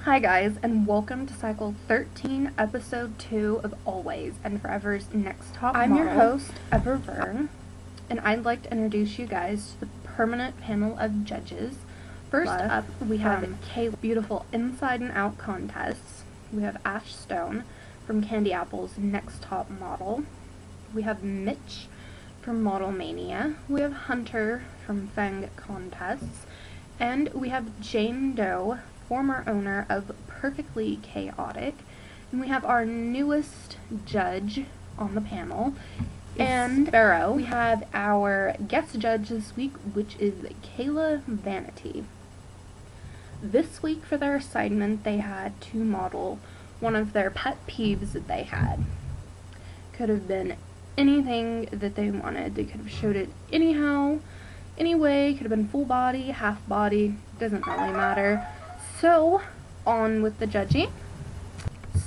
Hi guys, and welcome to Cycle 13, Episode 2 of Always and Forever's Next Top Model. I'm your host, Ever Vern, and I'd like to introduce you guys to the permanent panel of judges. First up, we have Kayla's beautiful inside and out contests. We have Ash Stone from Candy Apple's Next Top Model. We have Mitch from Model Mania. We have Hunter from Fang Contests. And we have Jane Doe, former owner of Perfectly Chaotic. And we have our newest judge on the panel. And Barrow, we have our guest judge this week, which is Kayla Vanity. This week for their assignment, they had to model one of their pet peeves that they had. Could have been anything that they wanted. They could have showed it anyhow, anyway. Could have been full body, half body, doesn't really matter. So, on with the judging.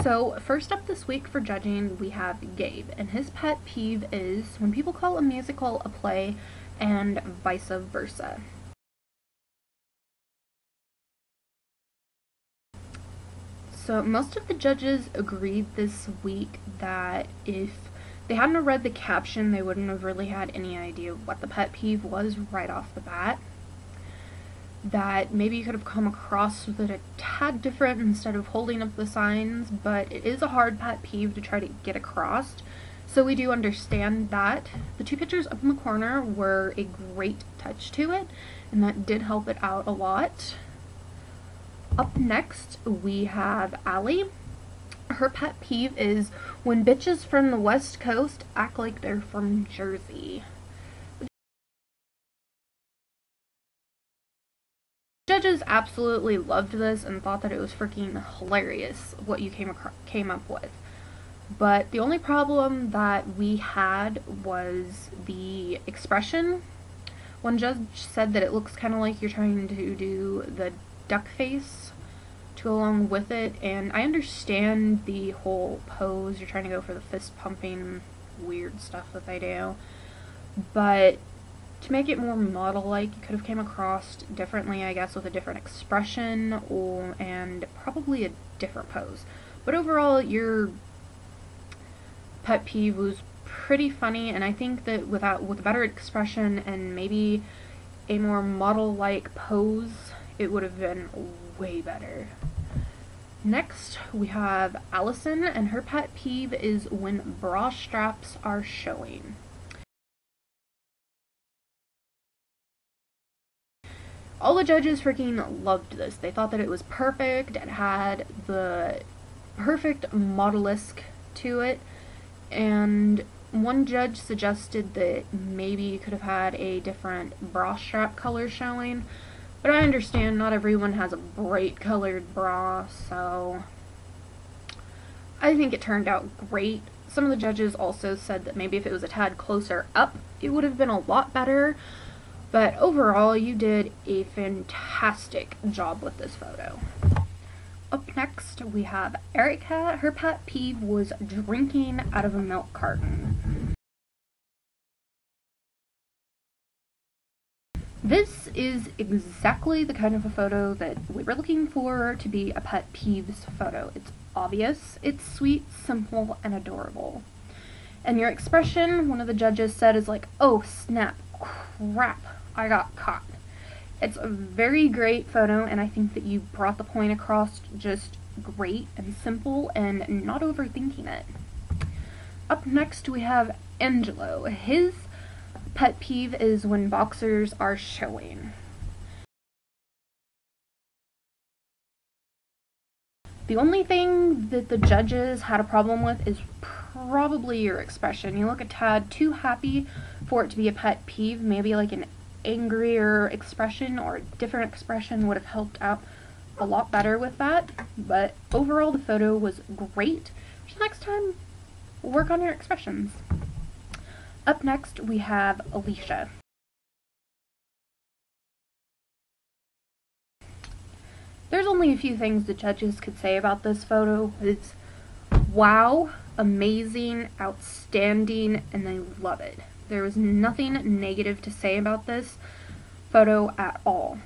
So, first up this week for judging, we have Gabe, and his pet peeve is when people call a musical a play and vice versa. So, most of the judges agreed this week that if they hadn't read the caption, they wouldn't have really had any idea what the pet peeve was right off the bat. That maybe you could have come across with it a tad different instead of holding up the signs, but it is a hard pet peeve to try to get across. So we do understand that. The two pictures up in the corner were a great touch to it, and that did help it out a lot. Up next, we have Allie. Her pet peeve is when bitches from the West Coast act like they're from Jersey. The judges absolutely loved this and thought that it was freaking hilarious what you came up with. But the only problem that we had was the expression. One judge said that it looks kind of like you're trying to do the duck face to go along with it, and I understand the whole pose. You're trying to go for the fist pumping weird stuff that they do, but to make it more model-like, you could have came across differently, I guess, with a different expression and probably a different pose. But overall, your pet peeve was pretty funny, and I think that with a better expression and maybe a more model-like pose, it would have been way better. Next, we have Allison, and her pet peeve is when bra straps are showing. All the judges freaking loved this. They thought that it was perfect. It had the perfect model-esque to it, and one judge suggested that maybe you could have had a different bra strap color showing. But I understand not everyone has a bright colored bra, so I think it turned out great. Some of the judges also said that maybe if it was a tad closer up, it would have been a lot better. But overall, you did a fantastic job with this photo. Up next, we have Erica. Her pet peeve was drinking out of a milk carton. This is exactly the kind of a photo that we were looking for to be a pet peeves photo. It's obvious, it's sweet, simple, and adorable. And your expression, one of the judges said, is like, oh snap, crap, I got caught. It's a very great photo, and I think that you brought the point across just great and simple and not overthinking it. Up next, we have Angelo. His pet peeve is when boxers are showing. The only thing that the judges had a problem with is probably your expression. You look a tad too happy for it to be a pet peeve. Maybe like an angrier expression or a different expression would have helped out a lot better with that. But overall, the photo was great. So next time, work on your expressions. Up next, we have Alicia. There's only a few things the judges could say about this photo. It's wow, amazing, outstanding, and they love it. There was nothing negative to say about this photo at all.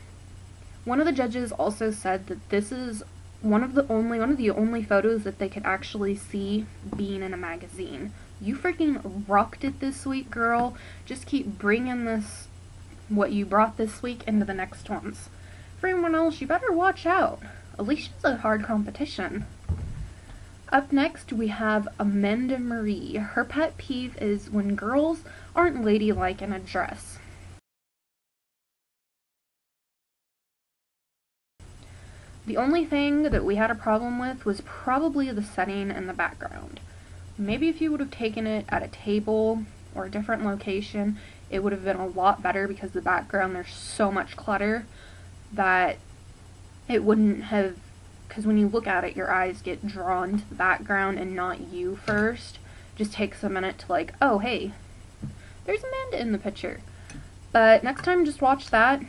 One of the judges also said that this is one of the only photos that they could actually see being in a magazine. You freaking rocked it this week, girl. Just keep bringing this, what you brought this week, into the next ones. For everyone else, you better watch out. Alicia's a hard competition. Up next, we have Amanda Marie. Her pet peeve is when girls aren't ladylike in a dress. The only thing that we had a problem with was probably the setting and the background. Maybe if you would have taken it at a table or a different location, it would have been a lot better, because the background, there's so much clutter that it wouldn't have, because when you look at it, your eyes get drawn to the background and not you first. Just takes a minute to like, oh hey, there's Amanda in the picture. But next time, just watch that.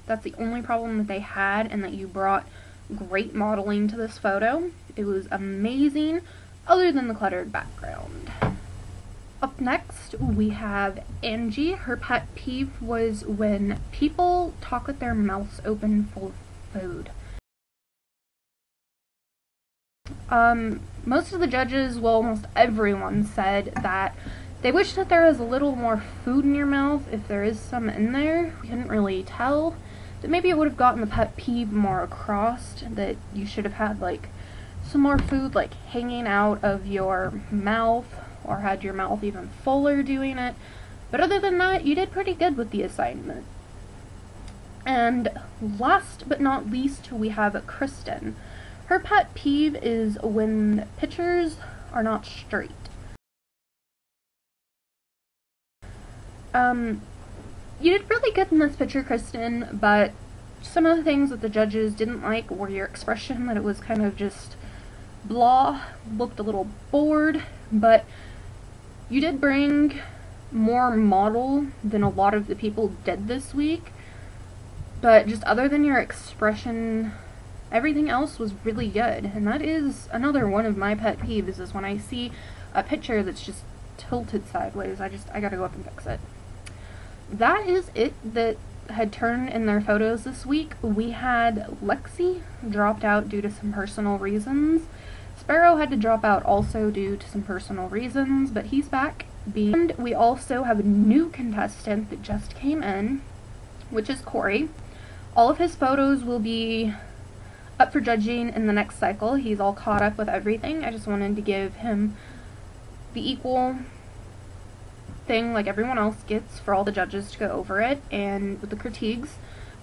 That's the only problem that they had, and that you brought great modeling to this photo. It was amazing, other than the cluttered background. Up next, we have Angie. Her pet peeve was when people talk with their mouths open full of food. Most of the judges, well, almost everyone, said that they wish that there was a little more food in your mouth, if there is some in there. We couldn't really tell. That maybe it would have gotten the pet peeve more across, that you should have had, like, some more food, like, hanging out of your mouth, or had your mouth even fuller doing it. But other than that, you did pretty good with the assignment. And last but not least, we have Kristen. Her pet peeve is when pictures are not straight. You did really good in this picture, Kristen, but some of the things that the judges didn't like were your expression, that it was kind of just blah, looked a little bored, but you did bring more model than a lot of the people did this week. But just other than your expression, everything else was really good. And that is another one of my pet peeves, is when I see a picture that's just tilted sideways, I gotta go up and fix it. That is it that had turned in their photos this week. We had Lexi dropped out due to some personal reasons. Sparrow had to drop out also due to some personal reasons, but he's back. And we also have a new contestant that just came in, which is Corey. All of his photos will be up for judging in the next cycle. He's all caught up with everything. I just wanted to give him the equal thing like everyone else gets, for all the judges to go over it and with the critiques.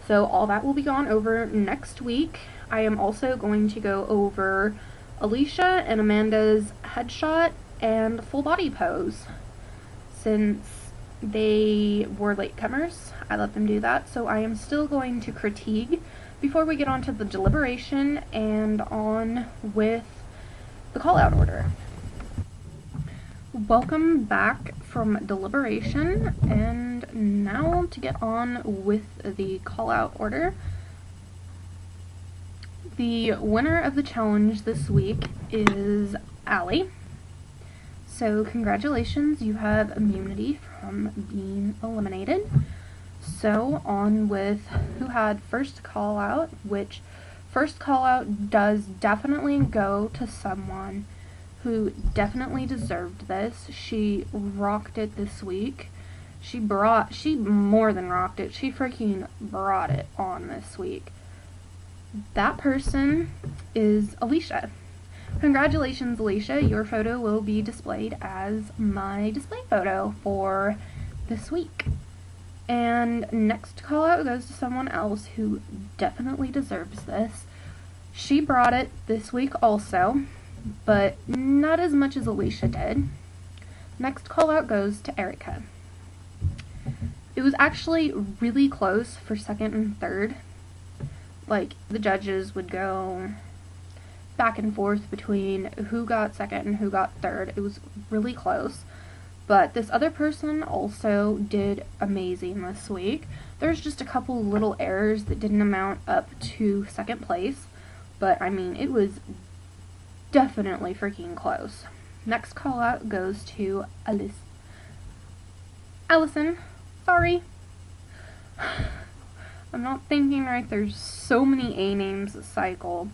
So all that will be gone over next week. I am also going to go over Alicia and Amanda's headshot and full body pose. Since they were latecomers, I let them do that, so I am still going to critique before we get on to the deliberation and on with the call-out order. Welcome back from deliberation, and now to get on with the call-out order. The winner of the challenge this week is Allie. So congratulations, you have immunity from being eliminated. So on with who had first call out, which first call out does definitely go to someone who definitely deserved this. She rocked it this week. She more than rocked it. She freaking brought it on this week. That person is Alicia. Congratulations, Alicia. Your photo will be displayed as my display photo for this week. And next call out goes to someone else who definitely deserves this. She brought it this week also, but not as much as Alicia did. Next call out goes to Erica. It was actually really close for second and third. Like, the judges would go back and forth between who got second and who got third. It was really close. But this other person also did amazing this week. There's just a couple little errors that didn't amount up to second place. But, I mean, it was definitely freaking close. Next call out goes to Allison. Sorry. I'm not thinking right. There's so many A names that cycle.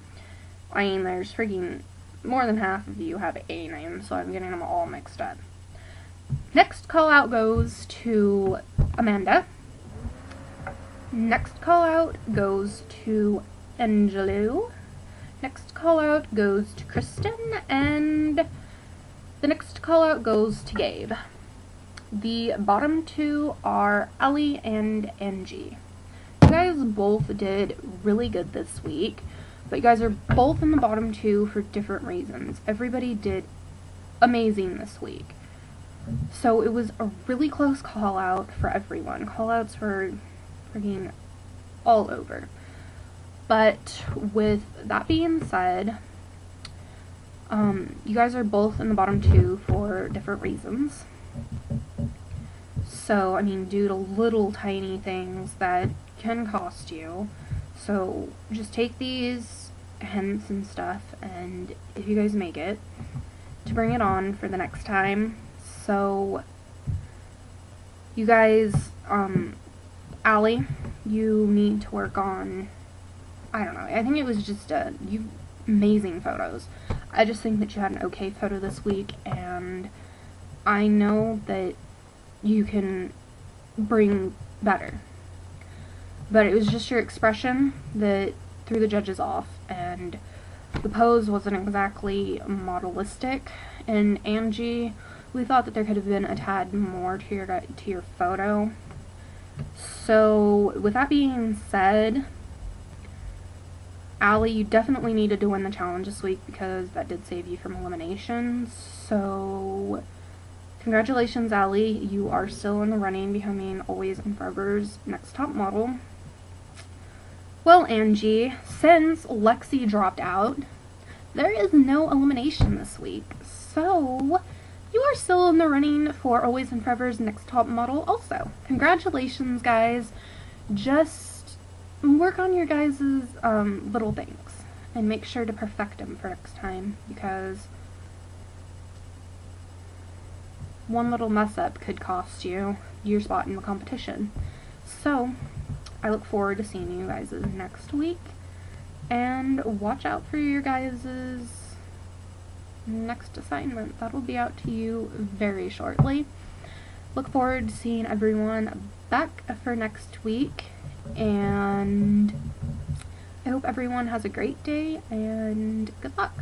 I mean, there's freaking more than half of you have A names, so I'm getting them all mixed up. Next call out goes to Amanda. Next call out goes to Angelou. Next call out goes to Kristen, and the next call out goes to Gabe. The bottom two are Ellie and Angie. You guys both did really good this week, but you guys are both in the bottom two for different reasons. Everybody did amazing this week. So it was a really close call out for everyone. Call outs were freaking all over. But with that being said, you guys are both in the bottom two for different reasons. So, I mean, due to little tiny things that can cost you. So, just take these hints and stuff, and if you guys make it, to bring it on for the next time. So, you guys, Allie, you need to work on, I don't know, I think it was just, you amazing photos. I just think that you had an okay photo this week, and I know that you can bring better. But it was just your expression that threw the judges off, and the pose wasn't exactly modelistic. And Angie, we thought that there could have been a tad more to your photo. So, with that being said, Allie, you definitely needed to win the challenge this week because that did save you from elimination. So, congratulations, Allie. You are still in the running, becoming Always and Forever's next top model. Well, Angie, since Lexi dropped out, there is no elimination this week. So, you are still in the running for Always and Forever's next top model also. Congratulations, guys. Just work on your guys' little things and make sure to perfect them for next time, because one little mess up could cost you your spot in the competition. So, I look forward to seeing you guys next week, and watch out for your guys' next assignment. That'll be out to you very shortly. Look forward to seeing everyone back for next week, and I hope everyone has a great day, and good luck.